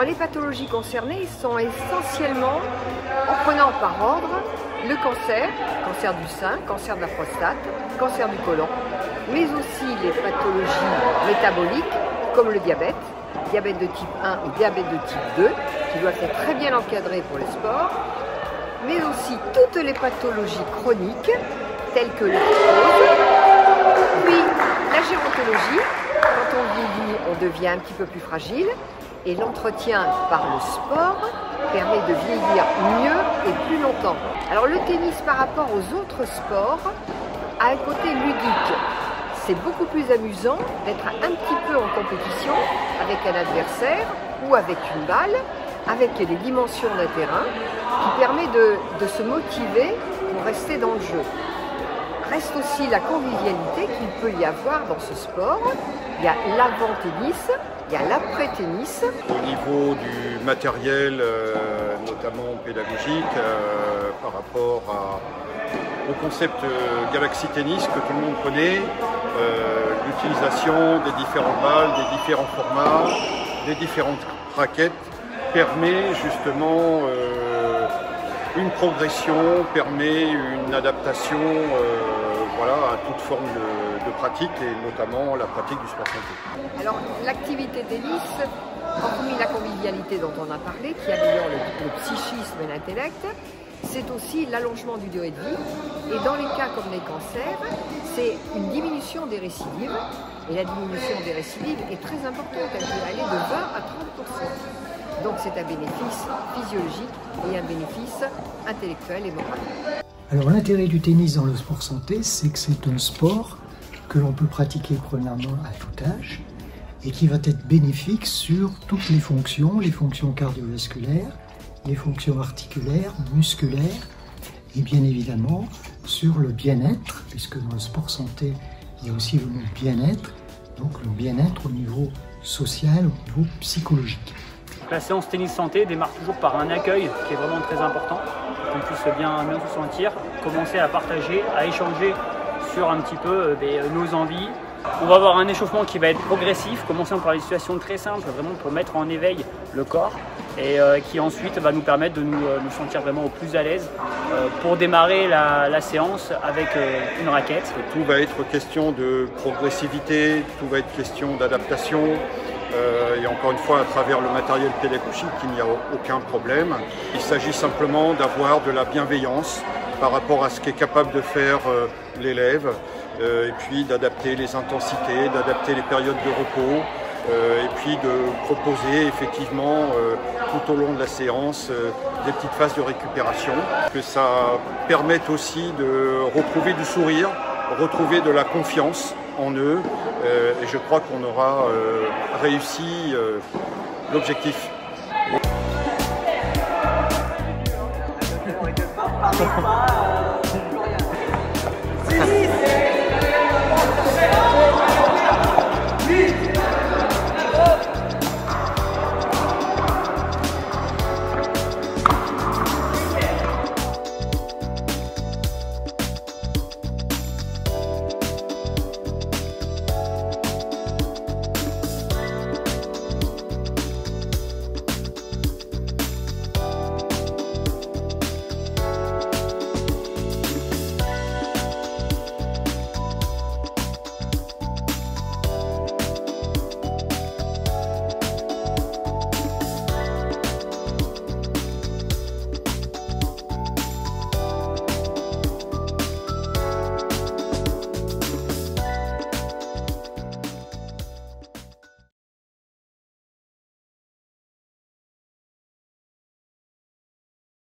Alors les pathologies concernées sont essentiellement, en prenant par ordre, le cancer, cancer du sein, cancer de la prostate, cancer du côlon, mais aussi les pathologies métaboliques comme le diabète, diabète de type 1 et diabète de type 2, qui doivent être très bien encadrés pour le sport, mais aussi toutes les pathologies chroniques, telles que l'arthrose, puis la gérontologie. Quand on vieillit, on devient un petit peu plus fragile, et l'entretien par le sport permet de vieillir mieux et plus longtemps. Alors le tennis par rapport aux autres sports a un côté ludique. C'est beaucoup plus amusant d'être un petit peu en compétition avec un adversaire ou avec une balle, avec les dimensions d'un terrain, qui permet de se motiver pour rester dans le jeu. Reste aussi la convivialité qu'il peut y avoir dans ce sport. Il y a l'avant-tennis, il y a l'après-tennis. Au niveau du matériel, notamment pédagogique, par rapport au concept Galaxy Tennis que tout le monde connaît, l'utilisation des différentes balles, des différents formats, des différentes raquettes permet justement une progression, permet une adaptation à toute forme de pratique et notamment la pratique du sport santé. Alors l'activité tennis, hormis la convivialité dont on a parlé, qui améliore le psychisme et l'intellect, c'est aussi l'allongement du durée de vie. Et dans les cas comme les cancers, c'est une diminution des récidives. Et la diminution des récidives est très importante, elle peut aller de 20 à 30%. Donc c'est un bénéfice physiologique et un bénéfice intellectuel et moral. Alors l'intérêt du tennis dans le sport santé, c'est que c'est un sport que l'on peut pratiquer premièrement à tout âge et qui va être bénéfique sur toutes les fonctions cardiovasculaires, les fonctions articulaires, musculaires et bien évidemment sur le bien-être, puisque dans le sport santé, il y a aussi le mot bien-être, donc le bien-être au niveau social, au niveau psychologique. La séance tennis santé démarre toujours par un accueil qui est vraiment très important, qu'on puisse bien se sentir, commencer à partager, à échanger sur un petit peu nos envies. On va avoir un échauffement qui va être progressif, commençant par des situations très simples, vraiment pour mettre en éveil le corps et qui ensuite va nous permettre de nous sentir vraiment au plus à l'aise pour démarrer la séance avec une raquette. Tout va être question de progressivité, tout va être question d'adaptation. Et encore une fois, à travers le matériel pédagogique, il n'y a aucun problème. Il s'agit simplement d'avoir de la bienveillance par rapport à ce qu'est capable de faire l'élève, et puis d'adapter les intensités, d'adapter les périodes de repos, et puis de proposer effectivement tout au long de la séance des petites phases de récupération. Que ça permette aussi de retrouver du sourire, retrouver de la confiance en eux, et je crois qu'on aura réussi l'objectif.